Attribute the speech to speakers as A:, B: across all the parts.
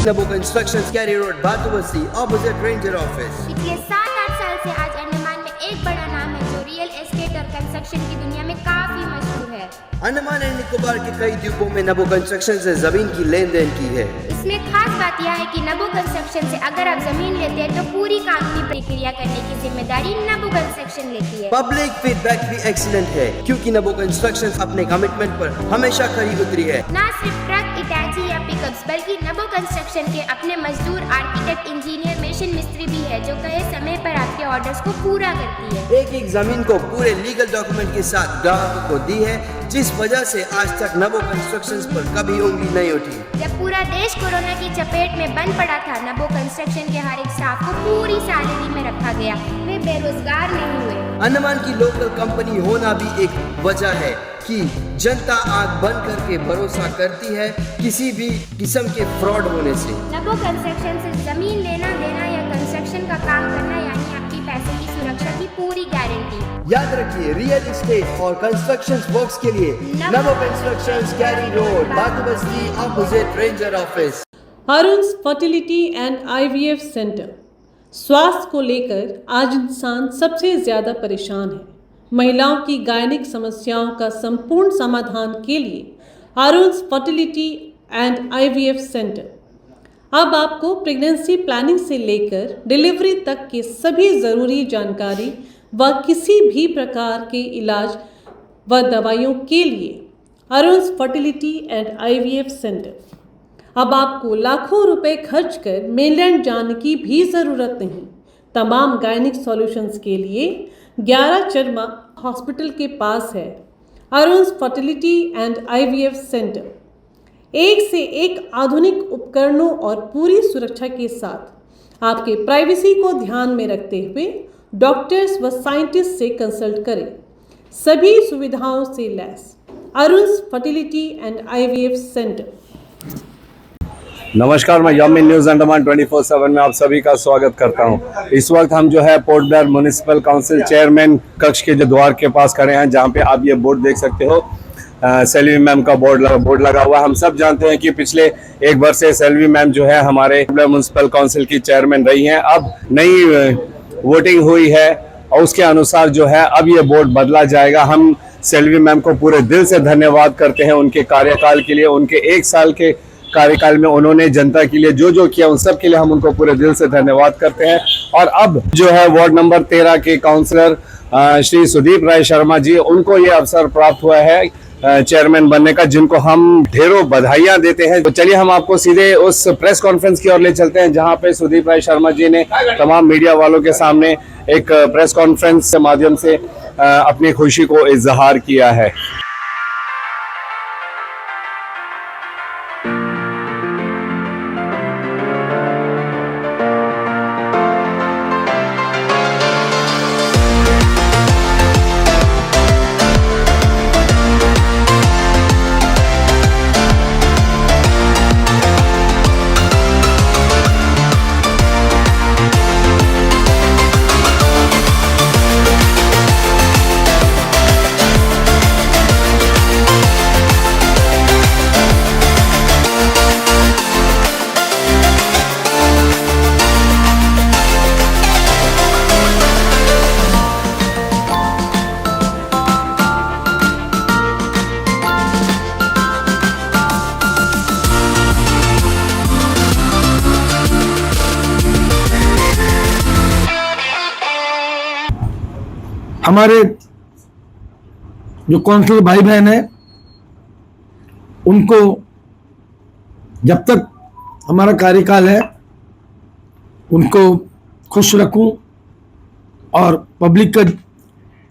A: नबो constructions Kairi road Batubasti opposite ranger office.
B: पिछले 7-8 साल से आज अंडमान में एक बड़ा नाम है जो रियल एस्टेट और कंस्ट्रक्शन की दुनिया में काफी मशहूर है।
A: अंडमान एंड निकोबार के कई द्वीपों में नबो कंस्ट्रक्शन से जमीन की लेन देन की है।
B: इसमें खास बात यह है कि नबो कंस्ट्रक्शन से अगर आप जमीन लेते हैं तो पूरी कानूनी प्रक्रिया करने की जिम्मेदारी नबो कंस्ट्रक्शन लेती है।
A: पब्लिक फीडबैक भी एक्सीलेंट है क्योंकि नबो कंस्ट्रक्शन अपने कमिटमेंट पर हमेशा खरी उतरी है।
B: न सिर्फ ट्रक, इटाची या पिकअप्स बल्कि नबो कंस्ट्रक्शन के अपने मजदूर, आर्किटेक्ट, इंजीनियर, मशीन मिस्त्री भी है जो कहे समय पर आपके ऑर्डर्स को पूरा करती है।
A: एक एक जमीन को पूरे लीगल डॉक्यूमेंट के साथ ग्राहकों को दी है, जिस वजह से आज तक नबो कंस्ट्रक्शंस पर कभी उंगली नहीं उठी।
B: जब पूरा देश कोरोना की चपेट में बंद पड़ा था, नबो कंस्ट्रक्शन के हर एक स्टाफ को पूरी सैलरी में रखा गया। वे बेरोजगार नहीं हुए।
A: अंडमान की लोकल कंपनी होना भी एक वजह है कि जनता आंख बंद करके भरोसा करती है किसी भी किस्म के फ्रॉड होने से।
B: नबो कंस्ट्रक्शन से जमीन लेना देना या कंस्ट्रक्शन का काम करना यानी आपकी पैसे की सुरक्षा की पूरी गारंटी।
A: याद रखिए, रियल एस्टेट और कंस्ट्रक्शन वर्क्स के लिए Nabo constructions Kairi road Batubasti opposite ranger office.
C: Arun's fertility and IVF centre. स्वास्थ्य को लेकर आज इंसान सबसे ज़्यादा परेशान है। महिलाओं की गायनिक समस्याओं का संपूर्ण समाधान के लिए अरुण्स फर्टिलिटी एंड आईवीएफ सेंटर अब आपको प्रेगनेंसी प्लानिंग से लेकर डिलीवरी तक की सभी ज़रूरी जानकारी व किसी भी प्रकार के इलाज व दवाइयों के लिए अरुण्स फर्टिलिटी एंड आईवीएफ सेंटर। अब आपको लाखों रुपए खर्च कर मेनलैंड जाने की भी ज़रूरत नहीं। तमाम गायनिक सॉल्यूशंस के लिए 11 चरमा हॉस्पिटल के पास है अरुण्स फर्टिलिटी एंड आईवीएफ सेंटर। एक से एक आधुनिक उपकरणों और पूरी सुरक्षा के साथ आपके प्राइवेसी को ध्यान में रखते हुए डॉक्टर्स व साइंटिस्ट से कंसल्ट करें। सभी सुविधाओं से lace अरुण्स fertility and IVF centre.
D: नमस्कार, मैं यामिन न्यूज़ अंडमान 24/7 में आप सभी का स्वागत करता हूं। इस वक्त हम जो है port Blair municipal council chairman कक्ष के जो द्वार के पास खड़े हैं, जहां पे आप ये बोर्ड देख सकते हो। सेल्वी मैम का बोर्ड लगा हुआ है। हम सब जानते हैं कि पिछले एक वर्ष से सेल्वी मैम जो है हमारे म्युनिसिपल काउंसिल की चेयरमैन रही हैं। अब नई वोटिंग हुई है और उसके अनुसार जो है अब ये बोर्ड बदला जाएगा। हम सेल्वी मैम को पूरे दिल से धन्यवाद करते हैं उनके कार्यकाल के लिए। उनके 1 साल के कार्यकाल में उन्होंने जनता के लिए जो जो किया उन सब के लिए हम उनको पूरे दिल से धन्यवाद करते हैं। और अब जो है वार्ड नंबर 13 के काउंसलर श्री सुदीप राय शर्मा जी, उनको ये अवसर प्राप्त हुआ है चेयरमैन बनने का, जिनको हम ढेरों बधाइयां देते हैं। तो चलिए हम आपको सीधे उस प्रेस कॉन्फ्रेंस की ओर ले चलते हैं, जहां पे सुदीप राय शर्मा जी ने तमाम मीडिया वालों के सामने एक प्रेस कॉन्फ्रेंस के माध्यम से अपनी खुशी को इजहार किया है।
E: हमारे जो काउंसिलर भाई बहन है, उनको जब तक हमारा कार्यकाल है उनको खुश रखूं और पब्लिक का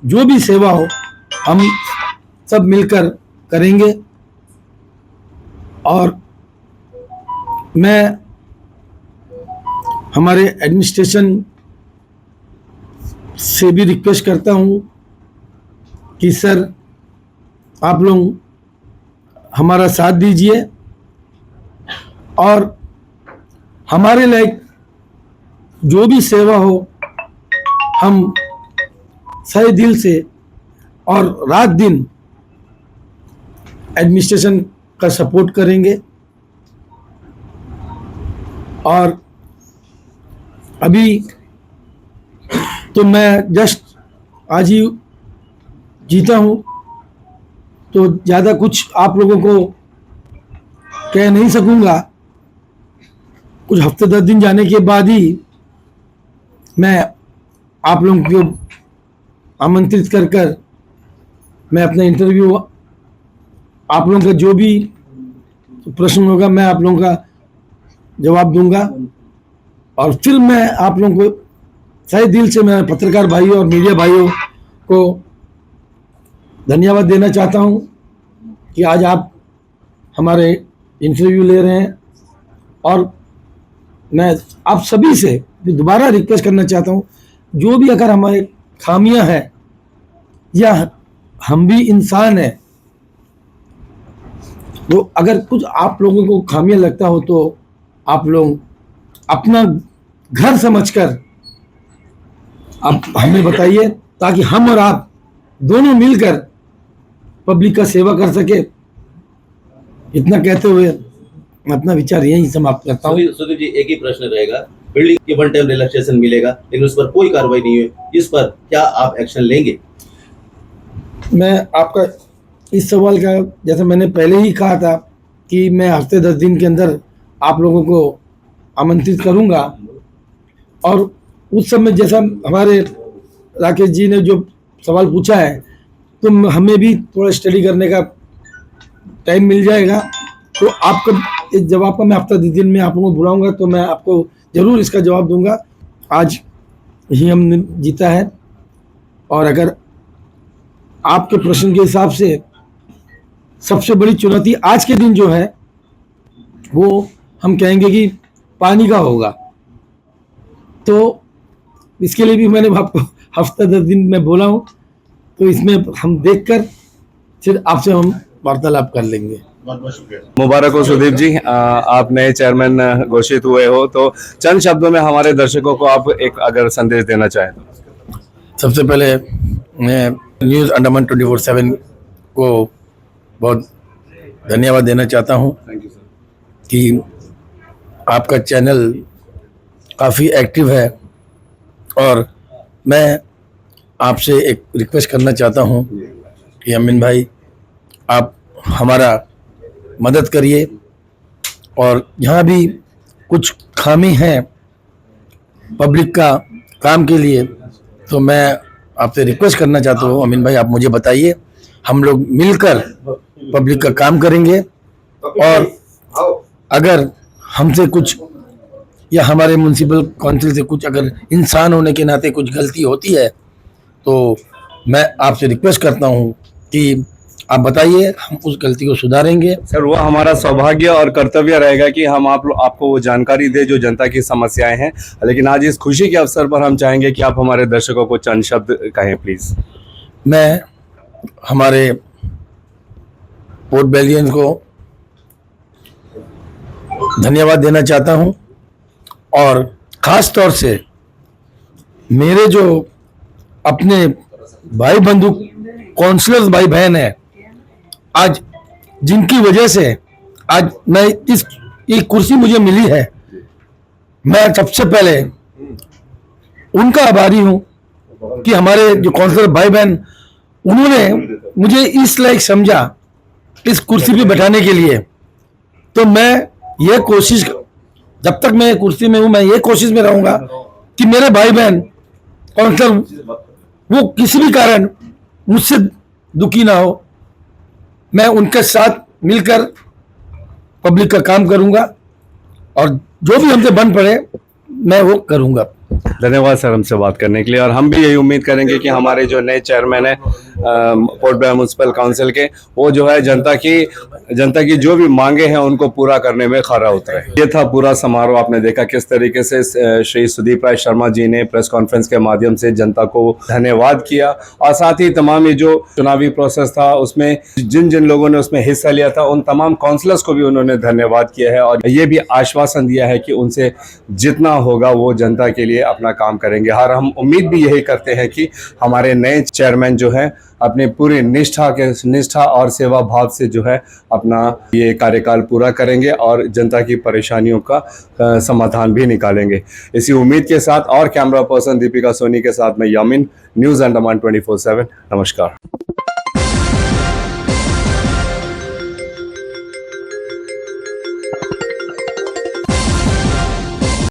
E: जो भी सेवा हो हम सब मिलकर करेंगे। और मैं हमारे एडमिनिस्ट्रेशन से भी रिक्वेस्ट करता हूं कि सर आप लोग हमारा साथ दीजिए और हमारे लायक जो भी सेवा हो हम सही दिल से और रात दिन एडमिनिस्ट्रेशन का सपोर्ट करेंगे। और अभी तो मैं जस्ट आज ही जीता हूँ, तो ज़्यादा कुछ आप लोगों को कह नहीं सकूँगा। कुछ हफ्ते 10 दिन जाने के बाद ही मैं आप लोगों को आमंत्रित कर कर मैं अपना इंटरव्यू, आप लोगों का जो भी प्रश्न होगा मैं आप लोगों का जवाब दूंगा। और फिर मैं आप लोगों को सही दिल से मैं पत्रकार भाइयों और मीडिया भाइयों को धन्यवाद देना चाहता हूं कि आज आप हमारे इंटरव्यू ले रहे हैं। और मैं आप सभी से दोबारा रिक्वेस्ट करना चाहता हूं, जो भी अगर हमारे खामियां हैं या हम भी इंसान हैं, तो अगर कुछ आप लोगों को खामियां लगता हो तो आप लोग अपना घर समझकर आप हमें बताइए, ताकि हम और आप दोनों मिलकर पब्लिक का सेवा कर सके। इतना कहते हुए अपना विचार यही समाप्त करता हूँ।
F: सुदीप जी, एक ही प्रश्न रहेगा। बिल्डिंग के वन टाइम रिलैक्सेशन मिलेगा, लेकिन उस पर कोई कार्रवाई नहीं हुई, इस पर क्या आप एक्शन लेंगे?
E: मैं आपका इस सवाल का, जैसा मैंने पहले ही कहा था कि मैं हफ्ते 10 दिन के अंदर आप लोगों को आमंत्रित करूंगा। और उस समय जैसा हमारे राकेश जी ने जो सवाल पूछा है, तो हमें भी थोड़ा स्टडी करने का टाइम मिल जाएगा। तो आपका इस जवाब का मैं हफ्ता 10 दिन में आप लोगों को बुलाऊंगा, तो मैं आपको ज़रूर इसका जवाब दूंगा। आज ही हमने जीता है, और अगर आपके प्रश्न के हिसाब से सबसे बड़ी चुनौती आज के दिन जो है वो हम कहेंगे कि पानी का होगा। तो इसके लिए भी मैंने आपको हफ्ता 10 दिन में बोला हूँ, तो इसमें हम देखकर फिर आपसे हम वार्तालाप कर लेंगे।
D: मुबारक हो सुदीप जी, आप नए चेयरमैन घोषित हुए हो, तो चंद शब्दों में हमारे दर्शकों को आप एक अगर संदेश देना चाहें तो।
E: सबसे पहले मैं न्यूज़ अंडमान 24/7 को बहुत धन्यवाद देना चाहता हूं कि आपका चैनल काफ़ी एक्टिव है। और मैं आपसे एक रिक्वेस्ट करना चाहता हूं कि अमीन भाई, आप हमारा मदद करिए, और यहाँ भी कुछ खामी है पब्लिक का काम के लिए, तो मैं आपसे रिक्वेस्ट करना चाहता हूँ अमीन भाई, आप मुझे बताइए, हम लोग मिलकर पब्लिक का काम करेंगे। और अगर हमसे कुछ या हमारे म्युनिसिपल काउंसिल से कुछ अगर इंसान होने के नाते कुछ गलती होती है, तो मैं आपसे रिक्वेस्ट करता हूँ कि आप बताइए, हम उस गलती को सुधारेंगे।
D: सर, वो हमारा सौभाग्य और कर्तव्य रहेगा कि हम आपको वो जानकारी दे जो जनता की समस्याएं हैं। लेकिन आज इस खुशी के अवसर पर हम चाहेंगे कि आप हमारे दर्शकों को चंद शब्द कहें प्लीज।
E: मैं हमारे पोर्ट बेलियन को धन्यवाद देना चाहता हूं, और ख़ास तौर से मेरे जो अपने भाई बंधु काउंसलर्स भाई बहन हैं, आज जिनकी वजह से आज मैं ये कुर्सी मुझे मिली है, मैं सबसे पहले उनका आभारी हूं कि हमारे जो काउंसलर भाई बहन, उन्होंने मुझे इस लायक समझा इस कुर्सी पे बैठाने के लिए। तो मैं ये कोशिश, जब तक मैं कुर्सी में हूं, मैं ये कोशिश में रहूंगा कि मेरे भाई बहन काउंसलर वो किसी भी कारण मुझसे दुखी ना हो। मैं उनके साथ मिलकर पब्लिक का काम करूंगा, और जो भी हमसे बन पड़े मैं वो करूंगा।
D: धन्यवाद सर हमसे बात करने के लिए। और हम भी यही उम्मीद करेंगे कि हमारे जो नए चेयरमैन है पोर्ट ब्लेयर म्युनिसिपल काउंसिल के, वो जो है जनता की जो भी मांगे हैं उनको पूरा करने में खरा उतरे। ये था पूरा समारोह। आपने देखा किस तरीके से श्री सुदीप राय शर्मा जी ने प्रेस कॉन्फ्रेंस के माध्यम से जनता को धन्यवाद किया, और साथ ही तमाम ये जो चुनावी प्रोसेस था उसमें जिन जिन लोगों ने उसमें हिस्सा लिया था उन तमाम काउंसलर्स को भी उन्होंने धन्यवाद किया है, और ये भी आश्वासन दिया है कि उनसे जितना होगा वो जनता के लिए लिए अपना काम करेंगे। और हम उम्मीद भी यही करते हैं कि हमारे नए चेयरमैन जो हैं अपने पूरी निष्ठा और सेवा भाव से जो है अपना ये कार्यकाल पूरा करेंगे और जनता की परेशानियों का समाधान भी निकालेंगे। इसी उम्मीद के साथ और कैमरा पर्सन दीपिका सोनी के साथ मैं यामिन, न्यूज़ अंडमान 24/7। नमस्कार।